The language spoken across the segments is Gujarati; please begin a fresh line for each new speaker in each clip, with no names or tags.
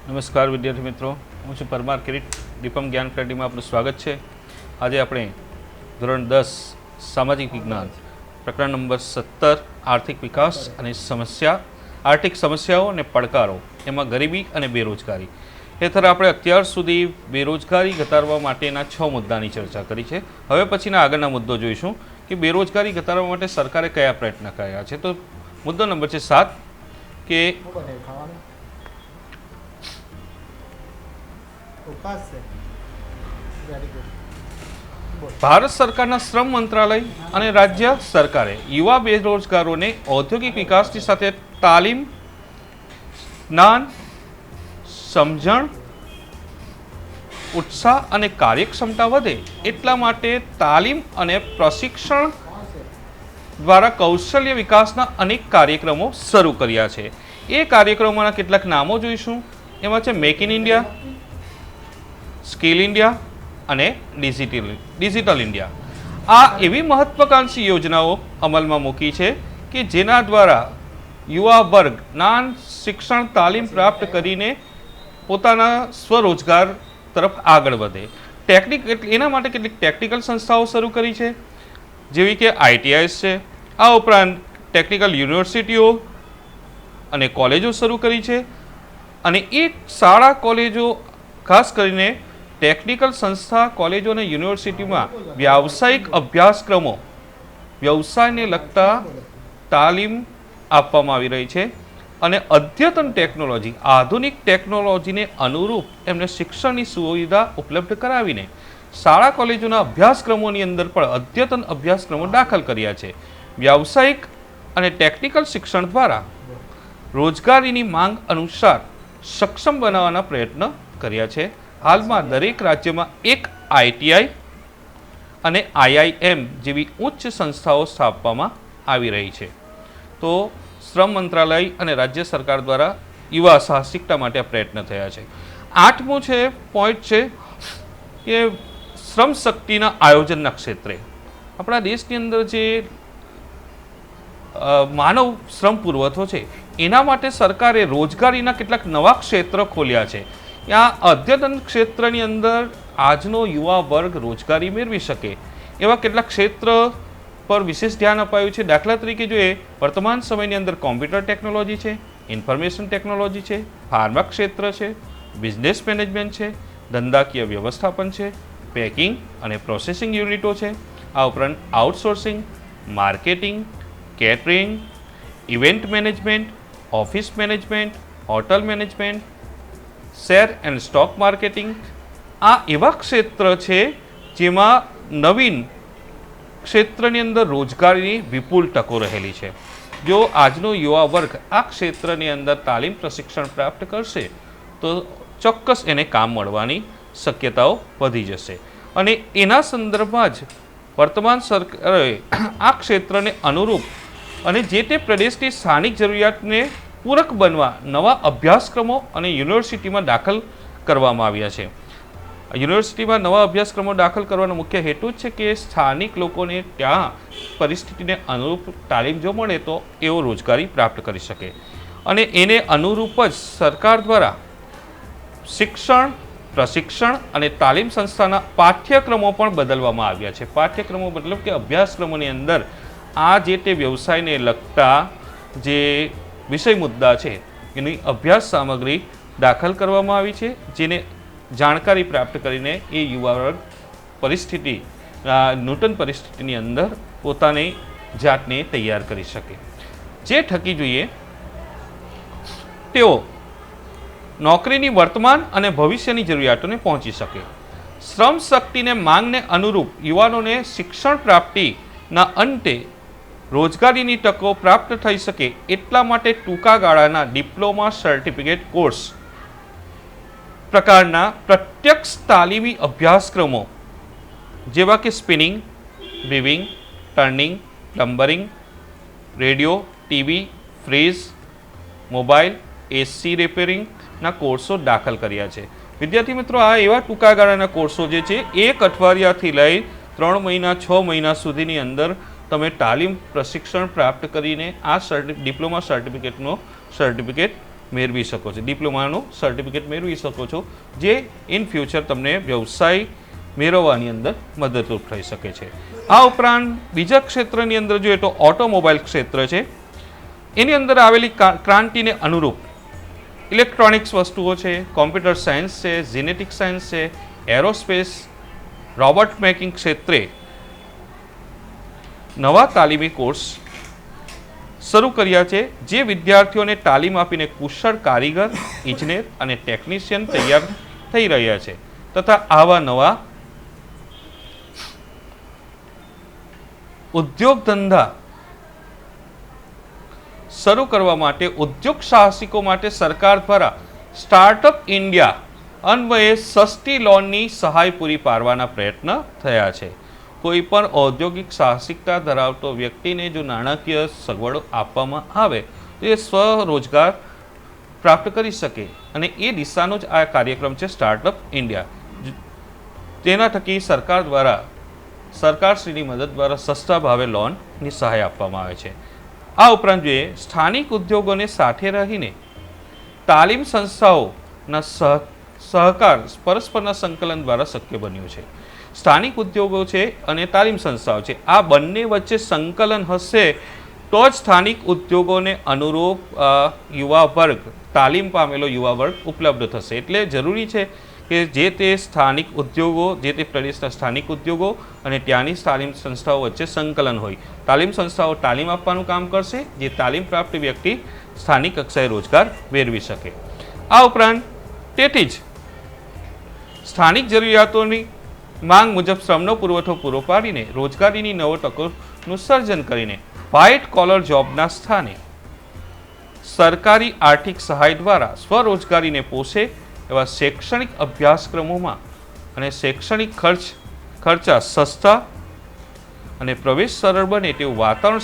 નમસ્કાર વિદ્યાર્થી મિત્રો, હું છું પરમાર કિરીટ. દીપમ જ્ઞાન ક્રાંતિમાં આપનું સ્વાગત છે. આજે આપણે ધોરણ 10 સામાજિક વિજ્ઞાન પ્રકરણ નંબર 17 આર્થિક વિકાસ અને આર્થિક સમસ્યાઓ અને પડકારો, એમાં ગરીબી અને બેરોજગારી હેઠળ આપણે અત્યાર સુધી બેરોજગારી ઘટાડવા માટેના 6 મુદ્દાની ચર્ચા કરી છે. હવે પછીના આગળના મુદ્દો જોઈશું કે બેરોજગારી ઘટાડવા માટે સરકારે કયા પ્રયત્ન કર્યા છે. તો મુદ્દો નંબર છે 7 કે ભારત સરકારના શ્રમ મંત્રાલય અને રાજ્ય સરકારે યુવા બેરોજગારોને ઔદ્યોગિક વિકાસની સાથે તાલીમ, જ્ઞાન, સમજણ, ઉત્સાહ અને કાર્યક્ષમતા વધે એટલા માટે તાલીમ અને પ્રશિક્ષણ દ્વારા કૌશલ્ય વિકાસના અનેક કાર્યક્રમો શરૂ કર્યા છે. એ કાર્યક્રમોના કેટલાક નામો જોઈશું. એમાં છે make in India, skill India અને ડિજિટલ ઇન્ડિયા. આ એવી મહત્વાકાંક્ષી યોજનાઓ અમલમાં મૂકી છે કે જેના દ્વારા યુવા વર્ગ જ્ઞાન, શિક્ષણ, તાલીમ પ્રાપ્ત કરીને પોતાના સ્વરોજગાર તરફ આગળ વધે. એના માટે કેટલીક ટેકનિકલ સંસ્થાઓ શરૂ કરી છે, જેવી કે ITIs છે. આ ઉપરાંત ટેકનિકલ યુનિવર્સિટીઓ અને કોલેજો શરૂ કરી છે. અને એ શાળા કોલેજો ખાસ કરીને ટેકનિકલ સંસ્થા, કોલેજો અને યુનિવર્સિટીમાં વ્યાવસાયિક અભ્યાસક્રમો, વ્યવસાયને લગતા તાલીમ આપવામાં આવી રહી છે. અને અદ્યતન ટેકનોલોજી, આધુનિક ટેકનોલોજીને અનુરૂપ એમને શિક્ષણની સુવિધા ઉપલબ્ધ કરાવીને શાળા કોલેજોના અભ્યાસક્રમોની અંદર પણ અદ્યતન અભ્યાસક્રમો દાખલ કર્યા છે. વ્યાવસાયિક અને ટેકનિકલ શિક્ષણ દ્વારા રોજગારીની માંગ અનુસાર સક્ષમ બનાવવાના પ્રયત્ન કર્યા છે. હાલમાં દરેક રાજ્યમાં એક ITI અને IIM જેવી ઉચ્ચ સંસ્થાઓ સ્થાપવામાં આવી રહી છે. તો શ્રમ મંત્રાલય અને રાજ્ય સરકાર દ્વારા યુવા સાહસિકતા માટે આ પ્રયત્ન થયા છે. 8મો પોઈન્ટ છે કે શ્રમ શક્તિના આયોજનના ક્ષેત્રે આપણા દેશની અંદર જે માનવ શ્રમ પુરવઠો છે એના માટે સરકારે રોજગારીના કેટલાક નવા ક્ષેત્ર ખોલ્યા છે. આ અદ્યતન ક્ષેત્રની અંદર આજનો યુવા વર્ગ રોજગારી મેળવી શકે એવા કેટલાક ક્ષેત્ર પર વિશેષ ધ્યાન અપાયું છે. દાખલા તરીકે જોઈએ, વર્તમાન સમયની અંદર કોમ્પ્યુટર ટેકનોલોજી છે, ઇન્ફોર્મેશન ટેકનોલોજી છે, ફાર્મા ક્ષેત્ર છે, બિઝનેસ મેનેજમેન્ટ છે, ધંધાકીય વ્યવસ્થાપન છે, પેકિંગ અને પ્રોસેસિંગ યુનિટો છે. આ ઉપરાંત outsourcing, marketing, catering, event management, office management, hotel management, share and stock marketing. આ એવા ક્ષેત્ર છે જેમાં નવીન ક્ષેત્રની અંદર રોજગારીની વિપુલ તકો રહેલી છે. જો આજનો યુવા વર્ગ આ ક્ષેત્રની અંદર તાલીમ, પ્રશિક્ષણ પ્રાપ્ત કરશે તો ચોક્કસ એને કામ મળવાની શક્યતાઓ વધી જશે. અને એના સંદર્ભમાં જ વર્તમાન સરકારે આ ક્ષેત્રને અનુરૂપ અને જે તે પ્રદેશની સ્થાનિક જરૂરિયાતને પૂરક બનવા નવા અભ્યાસક્રમો અને યુનિવર્સિટીમાં દાખલ કરવામાં આવ્યા છે. યુનિવર્સિટીમાં નવા અભ્યાસક્રમો દાખલ કરવાનો મુખ્ય હેતુ જ છે કે સ્થાનિક લોકોને ત્યાં પરિસ્થિતિને અનુરૂપ તાલીમ જો મળે તો એઓ રોજગારી પ્રાપ્ત કરી શકે. અને એને અનુરૂપ જ સરકાર દ્વારા શિક્ષણ, પ્રશિક્ષણ અને તાલીમ સંસ્થાના પાઠ્યક્રમો પણ બદલવામાં આવ્યા છે. પાઠ્યક્રમો મતલબ કે અભ્યાસક્રમોની અંદર આ જે તે વ્યવસાયને લગતા જે વિષય મુદ્દા છે એની અભ્યાસ સામગ્રી દાખલ કરવામાં આવી છે, જેને જાણકારી પ્રાપ્ત કરીને એ યુવા વર્ગ નૂતન પરિસ્થિતિની અંદર પોતાની જાતને તૈયાર કરી શકે. જે થકી જોઈએ તેઓ નોકરીની વર્તમાન અને ભવિષ્યની જરૂરિયાતોને પહોંચી શકે. શ્રમ શક્તિને માંગને અનુરૂપ યુવાનોને શિક્ષણ પ્રાપ્તિના અંતે રોજગારીની તકો પ્રાપ્ત થઈ શકે એટલા માટે ટૂંકા ગાળાના ડિપ્લોમા, સર્ટિફિકેટ કોર્સ પ્રકારના પ્રત્યક્ષ તાલીમી અભ્યાસક્રમો જેવા કે spinning, weaving, turning, plumbing, radio, TV, fridge, mobile, AC રિપેરિંગના કોર્સો દાખલ કર્યા છે. વિદ્યાર્થી મિત્રો, આ એવા ટૂંકા ગાળાના કોર્સો જે છે 1 અઠવાડિયાથી લઈ 3 મહિના, 6 મહિના સુધીની અંદર તમે તાલીમ, પ્રશિક્ષણ પ્રાપ્ત કરીને આ ડિપ્લોમા સર્ટિફિકેટ મેળવી શકો છો, ડિપ્લોમાનું સર્ટિફિકેટ મેળવી શકો છો, જે ઇન ફ્યુચર તમને વ્યવસાય મેળવવાની અંદર મદદરૂપ થઈ શકે છે. આ ઉપરાંત બીજા ક્ષેત્રની અંદર જોઈએ તો ઓટોમોબાઈલ ક્ષેત્ર છે. એની અંદર આવેલી ક્રાંતિને અનુરૂપ ઇલેક્ટ્રોનિક્સ વસ્તુઓ છે, કોમ્પ્યુટર સાયન્સ છે, જીનેટિક સાયન્સ છે, એરોસ્પેસ, રોબોટ મેકિંગ ક્ષેત્રે નવા તાલીમી કોર્સ શરૂ કર્યા છે, જે વિદ્યાર્થીઓને તાલીમ આપીને કુશળ કારીગર, ઇજનેર અને ટેકનિશિયન તૈયાર થઈ રહ્યા છે. તથા આવા નવા ઉદ્યોગ ધંધા શરૂ કરવા માટે ઉદ્યોગ સાહસિકો માટે સરકાર દ્વારા સ્ટાર્ટઅપ ઇન્ડિયા અન્વયે સસ્તી લોનની સહાય પૂરી પાડવાના પ્રયત્ન થયા છે. કોઈ પણ ઔદ્યોગિક સાહસિકતા ધરાવતો વ્યક્તિને જો નાણાકીય સગવડો આપવામાં આવે તો એ સ્વરોજગાર પ્રાપ્ત કરી શકે, અને એ દિશાનો જ આ કાર્યક્રમ છે સ્ટાર્ટઅપ ઇન્ડિયા. તેના થકી સરકાર દ્વારા, સરકારશ્રીની મદદ દ્વારા સસ્તા ભાવે લોનની સહાય આપવામાં આવે છે. આ ઉપરાંત જોઈએ સ્થાનિક ઉદ્યોગોને સાથે રહીને તાલીમ સંસ્થાઓના સહકાર પરસ્પરના સંકલન દ્વારા શક્ય બન્યું છે. સ્થાનિક ઉદ્યોગો છે અને તાલીમ સંસ્થાઓ છે, આ બંને વચ્ચે સંકલન હશે તો જ સ્થાનિક ઉદ્યોગોને અનુરૂપ યુવા વર્ગ, તાલીમ પામેલો યુવા વર્ગ ઉપલબ્ધ થશે. એટલે જરૂરી છે કે જે તે સ્થાનિક ઉદ્યોગો, જે તે પ્રદેશના સ્થાનિક ઉદ્યોગો અને ત્યાંની તાલીમ સંસ્થાઓ વચ્ચે સંકલન હોય. તાલીમ સંસ્થાઓ તાલીમ આપવાનું કામ કરશે, જે તાલીમ પ્રાપ્ત વ્યક્તિ સ્થાનિક કક્ષાએ રોજગાર મેળવી શકે. આ ઉપરાંત તેથી જ સ્થાનિક જરૂરિયાતોની માંગ મુજબ શ્રમનો પુરવઠો પૂરો પાડીને રોજગારીની નવો તકોનું સર્જન કરીને વ્હાઇટ કોલર જોબના સ્થાને સરકારી આર્થિક સહાય દ્વારા સ્વરોજગારીને પોષે એવા શૈક્ષણિક અભ્યાસક્રમોમાં અને શૈક્ષણિક ખર્ચા સસ્તા અને પ્રવેશ સરળ બને તેવું વાતાવરણ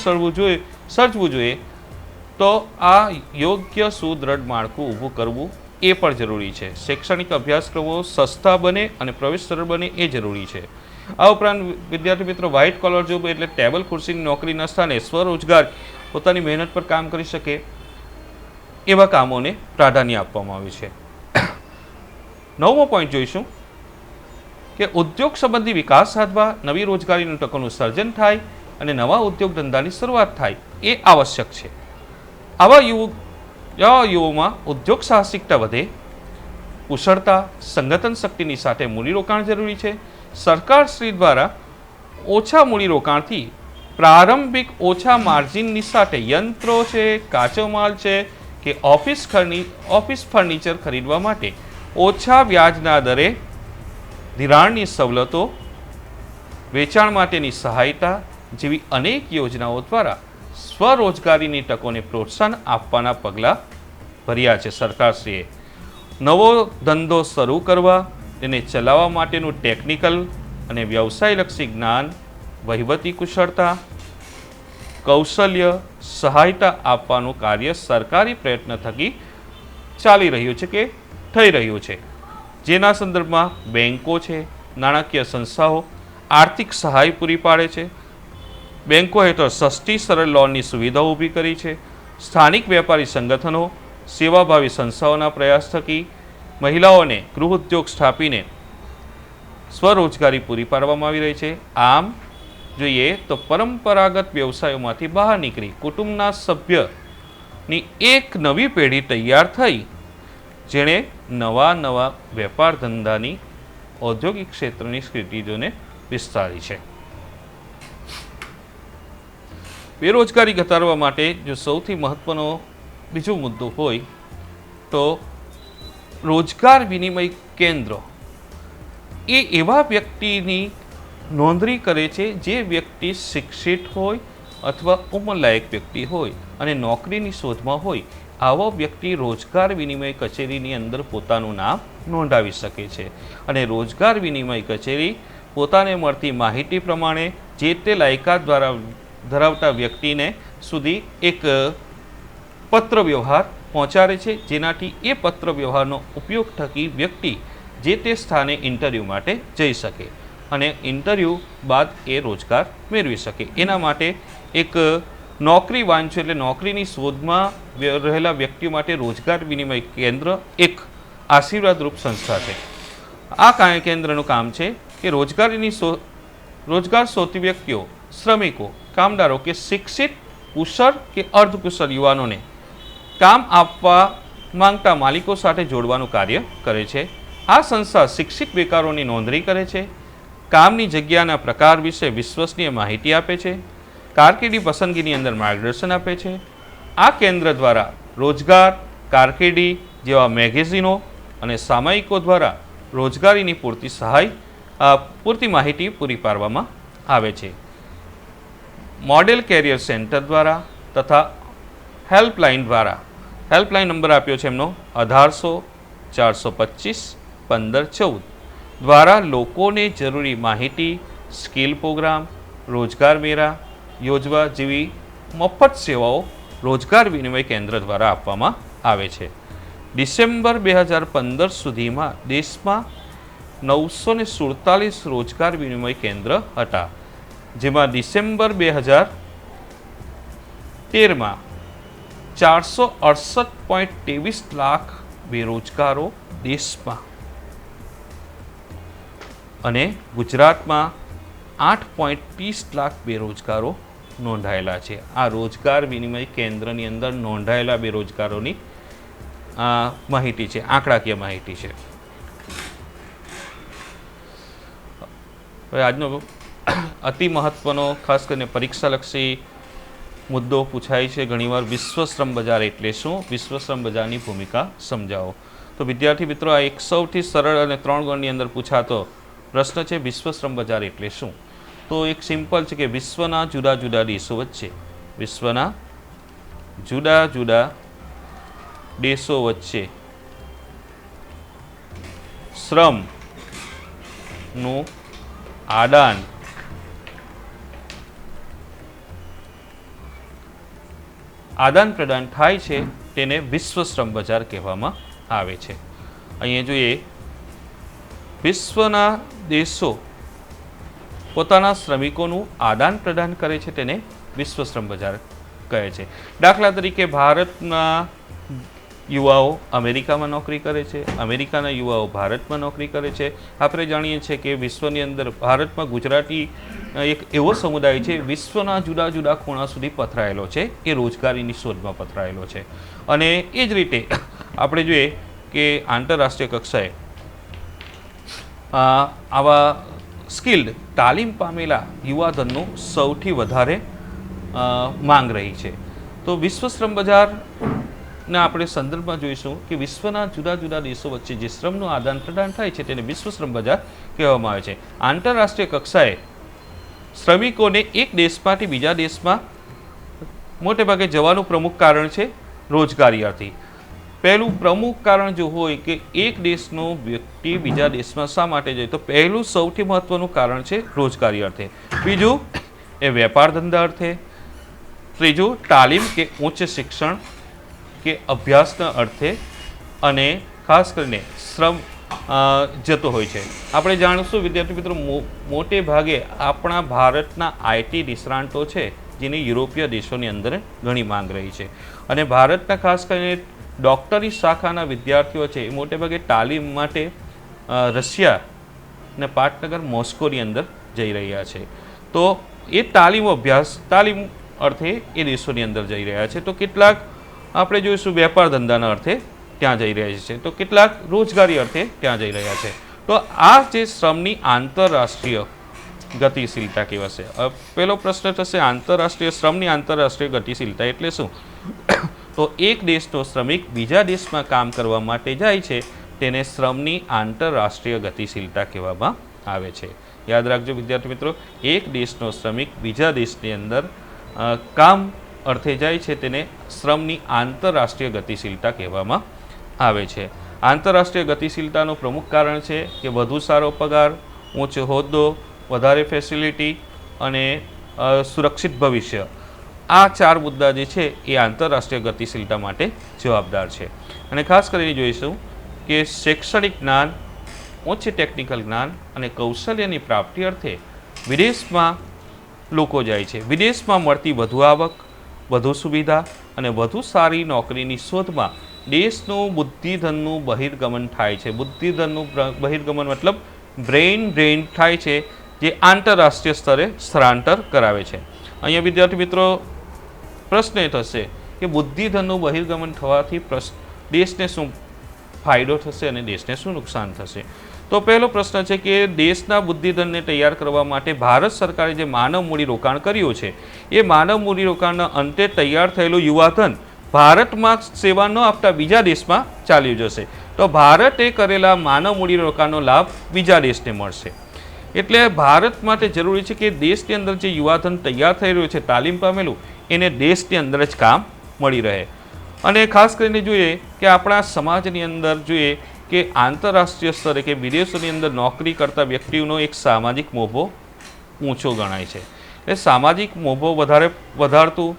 સર્જવું જોઈએ. તો આ યોગ્ય સુદૃઢ માળખું ઊભું કરવું એ પણ જરૂરી છે. શૈક્ષણિક અભ્યાસક્રમો સસ્તા બને અને પ્રવેશ સરળ બને એ જરૂરી છે. આ ઉપરાંત વિદ્યાર્થી મિત્રો, વ્હાઇટ કોલર જોબ એટલે ટેબલ ખુરશીની નોકરીના સ્થાને સ્વરોજગાર, પોતાની મહેનત પર કામ કરી શકે એવા કામોને પ્રાધાન્ય આપવામાં આવ્યું છે. 9મો પોઈન્ટ જોઈશું કે ઉદ્યોગ સંબંધી વિકાસ સાધવા, નવી રોજગારીની તકોનું સર્જન થાય અને નવા ઉદ્યોગ ધંધાની શરૂઆત થાય એ આવશ્યક છે. આવા યુવાઓમાં ઉદ્યોગ સાહસિકતા વધે, કુશળતા, સંગઠન શક્તિની સાથે મૂડીરોકાણ જરૂરી છે. સરકારશ્રી દ્વારા ઓછા મૂડીરોકાણથી પ્રારંભિક ઓછા માર્જિનની સાથે યંત્રો છે, કાચો માલ છે કે ઓફિસ ફર્નિચર ખરીદવા માટે ઓછા વ્યાજના દરે ધિરાણની સવલતો, વેચાણ માટેની સહાયતા જેવી અનેક યોજનાઓ દ્વારા સ્વરોજગારીની તકોને પ્રોત્સાહન આપવાના પગલાં ભર્યા છે. સરકારશ્રીએ નવો ધંધો શરૂ કરવા, તેને ચલાવવા માટેનું ટેકનિકલ અને વ્યવસાયલક્ષી જ્ઞાન, વહીવટી કુશળતા, કૌશલ્ય, સહાયતા આપવાનું કાર્ય સરકારી પ્રયત્ન થકી ચાલી રહ્યું છે કે થઈ રહ્યું છે. જેના સંદર્ભમાં બેન્કો છે, નાણાકીય સંસ્થાઓ આર્થિક સહાય પૂરી પાડે છે. બેન્કો હેઠળ સસ્તી સરળ લોનની સુવિધાઓ ઊભી કરી છે. સ્થાનિક વેપારી સંગઠનો, સેવાભાવી સંસ્થાઓના પ્રયાસ થકી મહિલાઓને ગૃહ ઉદ્યોગ સ્થાપીને સ્વરોજગારી પૂરી પાડવામાં આવી રહી છે. આમ જોઈએ તો પરંપરાગત વ્યવસાયોમાંથી બહાર નીકળી કુટુંબના સભ્યની એક નવી પેઢી તૈયાર થઈ, જેણે નવા વેપાર ધંધાની ઔદ્યોગિક ક્ષેત્રની ક્ષિતિજોને વિસ્તારી છે. બેરોજગારી ઘટાડવા માટે જો સૌથી મહત્વનો બીજો મુદ્દો હોય તો રોજગાર વિનિમય કેન્દ્ર એ એવા વ્યક્તિની નોંધણી કરે છે જે વ્યક્તિ શિક્ષિત હોય અથવા ઉંમરલાયક વ્યક્તિ હોય અને નોકરીની શોધમાં હોય. આવો વ્યક્તિ રોજગાર વિનિમય કચેરીની અંદર પોતાનું નામ નોંધાવી શકે છે અને રોજગાર વિનિમય કચેરી પોતાને મળતી માહિતી પ્રમાણે જે તે લાયકાત દ્વારા ધરાવતા વ્યક્તિને સુધી એક પત્ર વ્યવહાર પહોંચાડે છે, જેનાથી એ પત્ર વ્યવહારનો ઉપયોગ થકી વ્યક્તિ જે તે સ્થાને ઇન્ટરવ્યૂ માટે જઈ શકે અને ઇન્ટરવ્યૂ બાદ એ રોજગાર મેળવી શકે. એના માટે એક નોકરી વાંચો એટલે નોકરીની શોધમાં રહેલા વ્યક્તિઓ માટે રોજગાર વિનિમય કેન્દ્ર એક આશીર્વાદરૂપ સંસ્થા છે. આ કેન્દ્રનું કામ છે કે રોજગાર શોધતી વ્યક્તિઓ, શ્રમિકો, કામદારો કે શિક્ષિત, કુશળ કે અર્ધકુશળ યુવાનોને કામ આપવા માંગતા માલિકો સાથે જોડવાનું કાર્ય કરે છે. આ સંસ્થા શિક્ષિત બેકારોની નોંધણી કરે છે, કામની જગ્યાના પ્રકાર વિશે વિશ્વસનીય માહિતી આપે છે, કારકિર્દી પસંદગીની અંદર માર્ગદર્શન આપે છે. આ કેન્દ્ર દ્વારા રોજગાર, કારકિર્દી જેવા મેગેઝિનો અને સામયિકો દ્વારા રોજગારીની પૂરતી માહિતી પૂરી પાડવામાં આવે છે. મોડેલ કેરિયર સેન્ટર દ્વારા તથા હેલ્પલાઇન નંબર આપ્યો છે એમનો 1800-425-1514 દ્વારા લોકોને જરૂરી માહિતી, સ્કિલ પ્રોગ્રામ, રોજગાર મેળા યોજવા જેવી મફત સેવાઓ રોજગાર વિનિમય કેન્દ્ર દ્વારા આપવામાં આવે છે. ડિસેમ્બર 2015 સુધીમાં દેશમાં 947 રોજગાર વિનિમય કેન્દ્ર હતા, જેમાં ડિસેમ્બર 2013માં 468.23 લાખ બેરોજગારો દેશમાં અને ગુજરાતમાં 8.30 લાખ બેરોજગારો નોંધાયેલા છે. આ રોજગાર વિનિમય કેન્દ્રની અંદર નોંધાયેલા બેરોજગારોની માહિતી છે, આંકડાકીય માહિતી છે. હવે આજનો અતિ મહત્વનો ખાસ કરીને પરીક્ષાલક્ષી મુદ્દો પૂછાય છે ઘણીવાર, વિશ્વ શ્રમ બજાર એટલે શું? વિશ્વ શ્રમ બજારની ભૂમિકા સમજાવો. તો વિદ્યાર્થી મિત્રો, આ એક સૌથી સરળ અને 3 ગણની અંદર પૂછાતો પ્રશ્ન છે, વિશ્વ શ્રમ બજાર એટલે શું? તો એક સિમ્પલ છે કે વિશ્વના જુદા જુદા દેશો વચ્ચે શ્રમનું આદાન પ્રદાન થાય છે તેને વિશ્વ શ્રમ બજાર કહેવામાં આવે છે. અહીંયા જોઈએ, વિશ્વના દેશો પોતાના શ્રમિકોનું આદાન પ્રદાન કરે છે તેને વિશ્વ શ્રમ બજાર કહે છે. દાખલા તરીકે ભારતના યુવાઓ અમેરિકામાં નોકરી કરે છે, અમેરિકાના યુવાઓ ભારતમાં નોકરી કરે છે. આપણે જાણીએ છીએ કે વિશ્વની અંદર ભારતમાં ગુજરાતી એક એવો સમુદાય છે વિશ્વના જુદા જુદા ખૂણા સુધી પથરાયેલો છે, એ રોજગારીની શોધમાં પથરાયેલો છે. અને એ જ રીતે આપણે જોઈએ કે આંતરરાષ્ટ્રીય કક્ષાએ આવા સ્કિલ્ડ, તાલીમ પામેલા યુવાધનનું સૌથી વધારે માંગ રહી છે. તો વિશ્વ શ્રમ બજારના આપણે સંદર્ભમાં જોઈશું કે વિશ્વના જુદા જુદા દેશો વચ્ચે જે શ્રમનું આદાન પ્રદાન થાય છે તેને વિશ્વ શ્રમ બજાર કહેવામાં આવે છે. આંતરરાષ્ટ્રીય કક્ષાએ શ્રમિકોને એક દેશમાંથી બીજા દેશમાં મોટેભાગે જવાનું પ્રમુખ કારણ છે રોજગારી અર્થે. પહેલું પ્રમુખ કારણ જો હોય કે એક દેશનો વ્યક્તિ બીજા દેશમાં શા માટે જાય, તો પહેલું સૌથી મહત્વનું કારણ છે રોજગારી અર્થે. બીજું એ વેપાર ધંધા અર્થે. ત્રીજું તાલીમ કે ઉચ્ચ શિક્ષણ કે અભ્યાસના અર્થે. અને ખાસ કરીને શ્રમ જતો હોય છે. આપણે જાણીશું વિદ્યાર્થી મિત્રો, મોટે ભાગે આપણા ભારતના આઈટી નિષ્ણાંતો છે જેની યુરોપીય દેશોની અંદર ઘણી માંગ રહી છે. અને ભારતના ખાસ કરીને ડૉક્ટરી શાખાના વિદ્યાર્થીઓ છે એ મોટે ભાગે તાલીમ માટે રશિયા અને પાટનગર મોસ્કોની અંદર જઈ રહ્યા છે. તો એ તાલીમ અર્થે એ દેશોની અંદર જઈ રહ્યા છે. તો કેટલાક આપણે જોઈશું વેપાર ધંધાના અર્થે ત્યાં જઈ રહ્યા છે, તો કેટલાક રોજગારી અર્થે ત્યાં જઈ રહ્યા છે. તો આ જે શ્રમની આંતરરાષ્ટ્રીય ગતિશીલતા કહેવાશે. પહેલો પ્રશ્ન થશે, શ્રમની આંતરરાષ્ટ્રીય ગતિશીલતા એટલે શું? તો એક દેશનો શ્રમિક બીજા દેશમાં કામ કરવા માટે જાય છે તેને શ્રમની આંતરરાષ્ટ્રીય ગતિશીલતા કહેવામાં આવે છે. યાદ રાખજો વિદ્યાર્થી મિત્રો, એક દેશનો શ્રમિક બીજા દેશની અંદર કામ અર્થે જાય છે તેને શ્રમની આંતરરાષ્ટ્રીય ગતિશીલતા કહેવામાં આવે છે. આંતરરાષ્ટ્રીય ગતિશીલતાનું પ્રમુખ કારણ છે કે વધુ સારો પગાર, ઊંચો હોદ્દો, વધારે ફેસિલિટી અને સુરક્ષિત ભવિષ્ય. આ 4 મુદ્દા જે છે એ આંતરરાષ્ટ્રીય ગતિશીલતા માટે જવાબદાર છે. અને ખાસ કરીને જોઈશું કે શૈક્ષણિક જ્ઞાન, ઉચ્ચ ટેકનિકલ જ્ઞાન અને કૌશલ્યની પ્રાપ્તિ અર્થે વિદેશમાં લોકો જાય છે. વિદેશમાં મળતી વધુ આવક, વધુ સુવિધા અને વધુ સારી નોકરીની શોધમાં દેશનું બુદ્ધિધનનું બહિર્ગમન થાય છે. બુદ્ધિધનનું બહિર્ગમન મતલબ બ્રેઇન ડ્રેઇન થાય છે, જે આંતરરાષ્ટ્રીય સ્તરે સ્થળાંતર કરાવે છે. અહીંયા વિદ્યાર્થી મિત્રો પ્રશ્ન એ થશે કે બુદ્ધિધનનું બહિર્ગમન થવાથી દેશને શું ફાયદો થશે અને દેશને શું નુકસાન થશે. તો પહેલો પ્રશ્ન છે કે દેશના બુદ્ધિધનને તૈયાર કરવા માટે ભારત સરકારે જે માનવ મૂડી રોકાણ કર્યું છે, એ માનવ મૂડી રોકાણના અંતે તૈયાર થયેલું યુવાધન ભારતમાં સેવા ન આપતા બીજા દેશમાં ચાલ્યું જશે. તો ભારતે કરેલા માનવ મૂડી રોકાણનો લાભ બીજા દેશને મળશે. એટલે ભારત માટે જરૂરી છે કે દેશની અંદર જે યુવાધન તૈયાર થઈ રહ્યું છે, તાલીમ પામેલું, એને દેશની અંદર જ કામ મળી રહે. અને ખાસ કરીને જોઈએ કે આપણા સમાજની અંદર જોઈએ કે આંતરરાષ્ટ્રીય સ્તરે કે વિદેશોની અંદર નોકરી કરતા વ્યક્તિઓનો એક સામાજિક મોભો ઊંચો ગણાય છે. એ સામાજિક મોભો વધારતું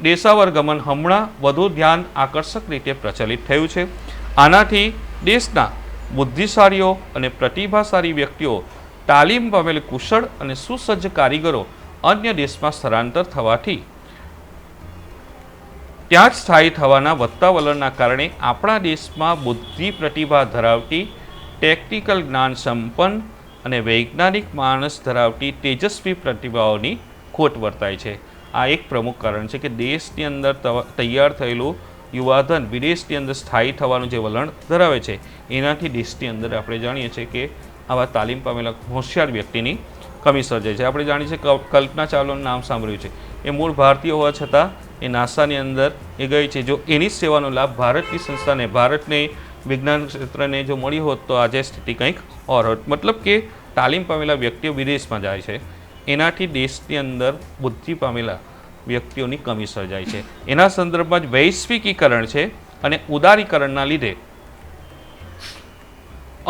દેશાવર ગમન હમણાં વધુ ધ્યાન આકર્ષક રીતે પ્રચલિત થયું છે. આનાથી દેશના બુદ્ધિશાળીઓ અને પ્રતિભાશાળી વ્યક્તિઓ, તાલીમ પામેલ કુશળ અને સુસજ્જ કારીગરો અન્ય દેશમાં સ્થળાંતર થવાથી ત્યાં જ સ્થાયી થવાના વધતા વલણના કારણે આપણા દેશમાં બુદ્ધિ પ્રતિભા ધરાવતી, ટેકનિકલ જ્ઞાન સંપન્ન અને વૈજ્ઞાનિક માનસ ધરાવતી તેજસ્વી પ્રતિભાઓની ખોટ વર્તાય છે. આ એક પ્રમુખ કારણ છે કે દેશની અંદર તૈયાર થયેલું યુવાધન વિદેશની અંદર સ્થાયી થવાનું જે વલણ ધરાવે છે, એનાથી દેશની અંદર આપણે જાણીએ છીએ કે આવા તાલીમ પામેલા હોશિયાર વ્યક્તિની કમી સર્જાય છે. આપણે જાણીએ છીએ કલ્પના ચાવલાનું નામ સાંભળ્યું છે. એ મૂળ ભારતીય હોવા છતાં એ નાસાની અંદર એ ગઈ છે. જો એની સેવાનો લાભ ભારતની સંસ્થાને, ભારતને વિજ્ઞાન ક્ષેત્રને જો મળી હોત તો આજે સ્થિતિ કંઈક ઓર હોત. મતલબ કે તાલીમ પામેલા વ્યક્તિઓ વિદેશમાં જાય છે, એનાથી દેશની અંદર બુદ્ધિ પામેલા વ્યક્તિઓની કમી સર્જાય છે. એના સંદર્ભમાં જ વૈશ્વિકીકરણ છે અને ઉદારીકરણના લીધે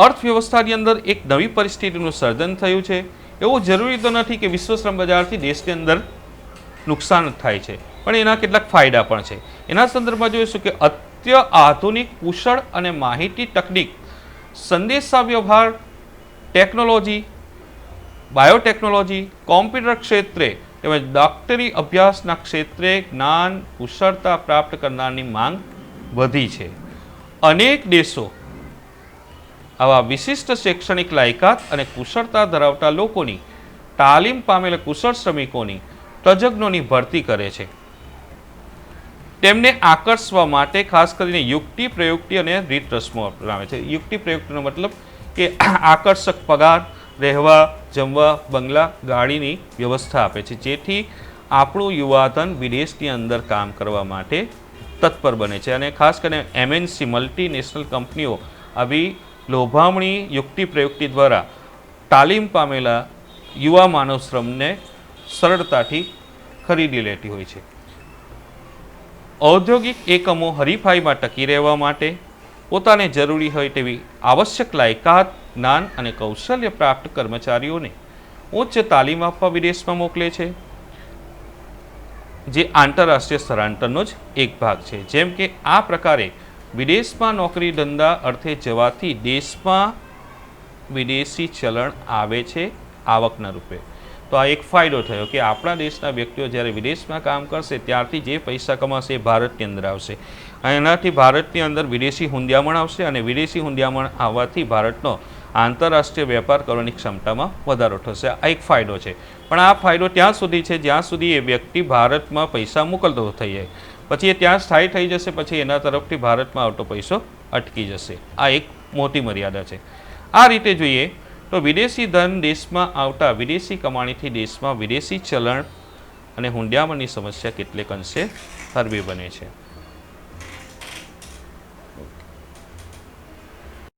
અર્થવ્યવસ્થાની અંદર એક નવી પરિસ્થિતિનું સર્જન થયું છે. એવું જરૂરી તો નથી કે વિશ્વ શ્રમ બજારથી દેશની અંદર નુકસાન થાય છે, પણ એના કેટલાક ફાયદા પણ છે. એના સંદર્ભમાં જોઈશું કે અત્ય આધુનિક કુશળ અને માહિતી તકનીક, સંદેશા વ્યવહાર ટેકનોલોજી, બાયોટેકનોલોજી, કોમ્પ્યુટર ક્ષેત્રે તેમજ ડોક્ટરી અભ્યાસના ક્ષેત્રે જ્ઞાન કુશળતા પ્રાપ્ત કરનારની માંગ વધી છે. અનેક દેશો આવા વિશિષ્ટ શૈક્ષણિક લાયકાત અને કુશળતા ધરાવતા લોકોની, તાલીમ પામેલા કુશળ શ્રમિકોની, તજજ્ઞોની ભરતી કરે છે. તેમને આકર્ષવા માટે ખાસ કરીને યુક્તિ પ્રયુક્તિ અને રીત રસમો અપનાવે છે. યુક્તિ પ્રયુક્તિનો મતલબ કે આકર્ષક પગાર, રહેવા, જમવા, બંગલા, ગાડીની વ્યવસ્થા આપે છે, જેથી આપણું યુવાધન વિદેશની અંદર કામ કરવા માટે તત્પર બને છે. અને ખાસ કરીને MNC મલ્ટીનેશનલ કંપનીઓ આવી લોભામણી યુક્તિ પ્રયુક્તિ દ્વારા તાલીમ પામેલા યુવા માનવ શ્રમને સરળતાથી ખરીદી લેતી હોય છે. ઔદ્યોગિક એકમો હરીફાઈમાં ટકી રહેવા માટે પોતાને જરૂરી હોય તેવી આવશ્યક લાયકાત, જ્ઞાન અને કૌશલ્ય પ્રાપ્ત કર્મચારીઓને ઉચ્ચ તાલીમ આપવા વિદેશમાં મોકલે છે, જે આંતરરાષ્ટ્રીય સ્થળાંતરનો જ એક ભાગ છે. જેમ કે આ પ્રકારે વિદેશમાં નોકરી ધંધા અર્થે જવાથી દેશમાં વિદેશી ચલણ આવે છે આવકના રૂપે. તો આ એક ફાયદો થયો કે આપણા દેશના વ્યક્તિઓ જ્યારે વિદેશમાં કામ કરશે ત્યારથી જે પૈસા કમાશે એ ભારતની અંદર આવશે. એનાથી ભારતની અંદર વિદેશી હુંડિયામણ આવશે અને વિદેશી હુંડિયામણ આવવાથી ભારતનો આંતરરાષ્ટ્રીય વેપાર કરવાની ક્ષમતામાં વધારો થશે. આ એક ફાયદો છે. પણ આ ફાયદો ત્યાં સુધી છે જ્યાં સુધી એ વ્યક્તિ ભારતમાં પૈસા મોકલતો થઈ જાય. પછી એ ત્યાં સ્થાયી થઈ જશે, પછી એના તરફથી ભારતમાં આવતો પૈસો અટકી જશે. આ એક મોટી મર્યાદા છે. આ રીતે જોઈએ તો વિદેશી ધન દેશમાં આવતા વિદેશી કમાણીથી દેશમાં વિદેશી ચલણ અને હુંડિયામણની સમસ્યા કેટલેક અંશે હળવી બને છે.